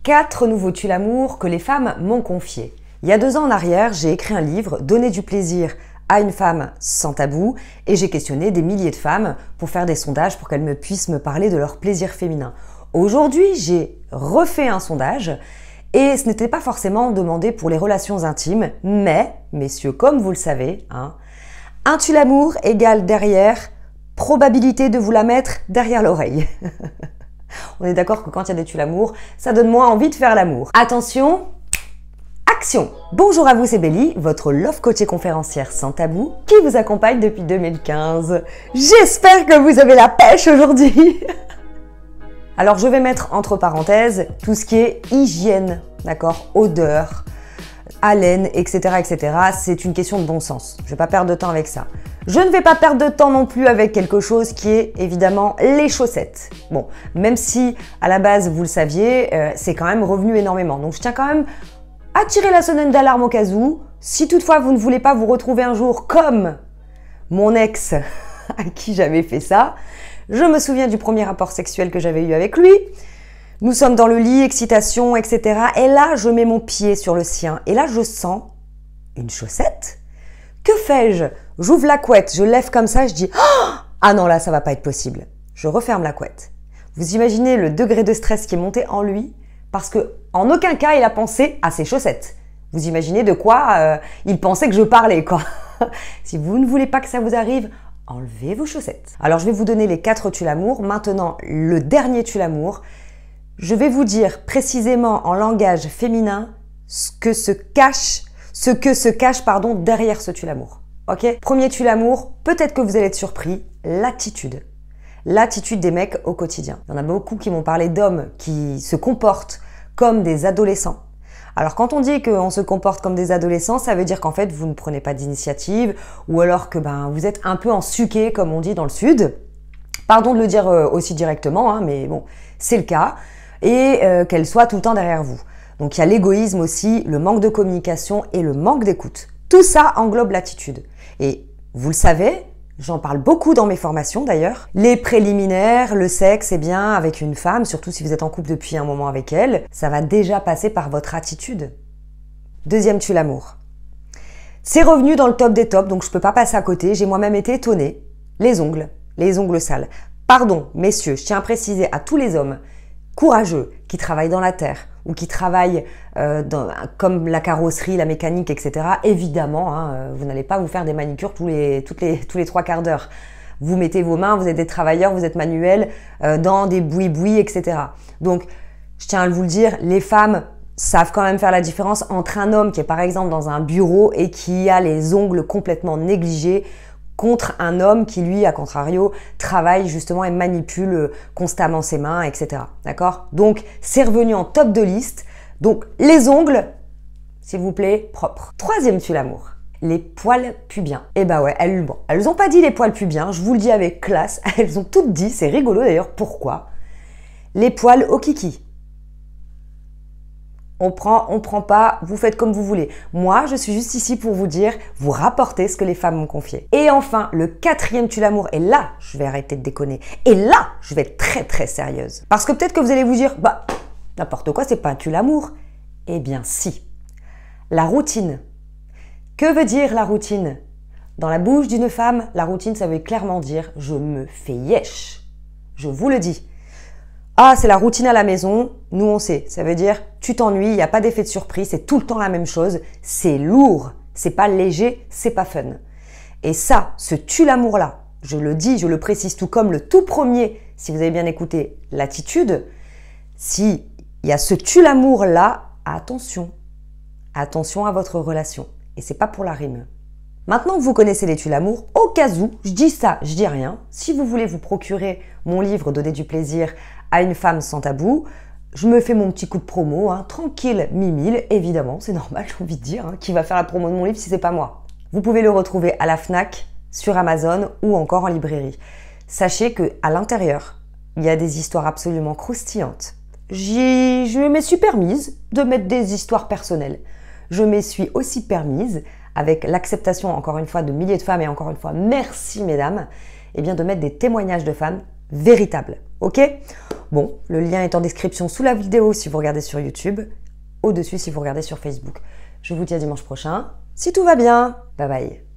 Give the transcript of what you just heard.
4 nouveaux tue-l'amour que les femmes m'ont confiés. Il y a 2 ans en arrière, j'ai écrit un livre, Donner du plaisir à une femme sans tabou, et j'ai questionné des milliers de femmes pour faire des sondages pour qu'elles puissent me parler de leur plaisir féminin. Aujourd'hui, j'ai refait un sondage, et ce n'était pas forcément demandé pour les relations intimes, mais, messieurs, comme vous le savez, un tue-l'amour égale derrière probabilité de vous la mettre derrière l'oreille. On est d'accord que quand il y a des tue-l'amour, ça donne moins envie de faire l'amour. Attention, action! Bonjour à vous, c'est Bélie, votre love coach et conférencière sans tabou qui vous accompagne depuis 2015. J'espère que vous avez la pêche aujourd'hui. Alors je vais mettre entre parenthèses tout ce qui est hygiène, d'accord, odeur, haleine, etc., etc. C'est une question de bon sens. Je ne vais pas perdre de temps avec ça. Je ne vais pas perdre de temps non plus avec quelque chose qui est évidemment les chaussettes. Bon, même si à la base vous le saviez, c'est quand même revenu énormément. Donc je tiens quand même à tirer la sonnette d'alarme au cas où. Si toutefois vous ne voulez pas vous retrouver un jour comme mon ex à qui j'avais fait ça, je me souviens du premier rapport sexuel que j'avais eu avec lui. Nous sommes dans le lit, excitation, etc. Et là, je mets mon pied sur le sien. Et là, je sens une chaussette. Que fais-je? J'ouvre la couette, je lève comme ça, je dis « Ah non, là, ça va pas être possible ». Je referme la couette. Vous imaginez le degré de stress qui est monté en lui parce que en aucun cas, il a pensé à ses chaussettes. Vous imaginez de quoi il pensait que je parlais, quoi. Si vous ne voulez pas que ça vous arrive, enlevez vos chaussettes. Alors, je vais vous donner les 4 tue-l'amour. Maintenant, le dernier tue-l'amour. Je vais vous dire précisément en langage féminin ce que se cache derrière ce tue-l'amour. Ok? Premier tue-l'amour, peut-être que vous allez être surpris, l'attitude. L'attitude des mecs au quotidien. Il y en a beaucoup qui m'ont parlé d'hommes qui se comportent comme des adolescents. Alors quand on dit qu'on se comporte comme des adolescents, ça veut dire qu'en fait vous ne prenez pas d'initiative ou alors que vous êtes un peu en suqué comme on dit dans le sud. Pardon de le dire aussi directement, mais bon, c'est le cas. Et qu'elle soit tout le temps derrière vous. Donc il y a l'égoïsme aussi, le manque de communication et le manque d'écoute. Tout ça englobe l'attitude. Et vous le savez, j'en parle beaucoup dans mes formations d'ailleurs. Les préliminaires, le sexe, eh bien avec une femme, surtout si vous êtes en couple depuis un moment avec elle, ça va déjà passer par votre attitude. Deuxième tue-l'amour. C'est revenu dans le top des tops, donc je peux pas passer à côté. J'ai moi-même été étonnée. Les ongles sales. Pardon, messieurs, je tiens à préciser à tous les hommes courageux, qui travaillent dans la terre ou qui travaillent comme la carrosserie, la mécanique, etc. Évidemment, vous n'allez pas vous faire des manicures tous les 3 quarts d'heure. Vous mettez vos mains, vous êtes des travailleurs, vous êtes manuels dans des bouis-bouis, etc. Donc, je tiens à vous le dire, les femmes savent quand même faire la différence entre un homme qui est par exemple dans un bureau et qui a les ongles complètement négligés contre un homme qui, lui, à contrario, travaille justement et manipule constamment ses mains, etc. D'accord? Donc, c'est revenu en top de liste. Donc, les ongles, s'il vous plaît, propres. Troisième tue-l'amour, les poils pubiens. Eh ben ouais, elles ont pas dit les poils pubiens, je vous le dis avec classe, elles ont toutes dit, c'est rigolo d'ailleurs, pourquoi? Les poils au kiki. On prend pas, vous faites comme vous voulez. Moi, je suis juste ici pour vous dire, vous rapportez ce que les femmes m'ont confié. Et enfin, le 4e tue-l'amour, et là, je vais arrêter de déconner. Et là, je vais être très très sérieuse. Parce que peut-être que vous allez vous dire, n'importe quoi, c'est pas un tue-l'amour. Eh bien si. La routine. Que veut dire la routine? Dans la bouche d'une femme, la routine, ça veut clairement dire, je me fais yesh. Je vous le dis. Ah, c'est la routine à la maison, nous on sait. Ça veut dire, tu t'ennuies, il n'y a pas d'effet de surprise, c'est tout le temps la même chose. C'est lourd, c'est pas léger, c'est pas fun. Et ça, ce tue-l'amour-là, je le dis, je le précise, tout comme le tout premier, si vous avez bien écouté, l'attitude, si il y a ce tue-l'amour-là, attention. Attention à votre relation. Et c'est pas pour la rime. Maintenant que vous connaissez les tue-l'amour, au cas où, je dis ça, je dis rien. Si vous voulez vous procurer mon livre Donner du plaisir à une femme sans tabou, je me fais mon petit coup de promo, tranquille, mimile, évidemment, c'est normal, j'ai envie de dire, qui va faire la promo de mon livre si c'est pas moi. Vous pouvez le retrouver à la Fnac, sur Amazon ou encore en librairie. Sachez que à l'intérieur, il y a des histoires absolument croustillantes. Je me suis permise de mettre des histoires personnelles. Je me suis aussi permise, avec l'acceptation encore une fois de milliers de femmes, et encore une fois merci mesdames, de mettre des témoignages de femmes véritable. Ok? Bon, le lien est en description sous la vidéo si vous regardez sur YouTube, au-dessus si vous regardez sur Facebook. Je vous dis à dimanche prochain. Si tout va bien, bye bye.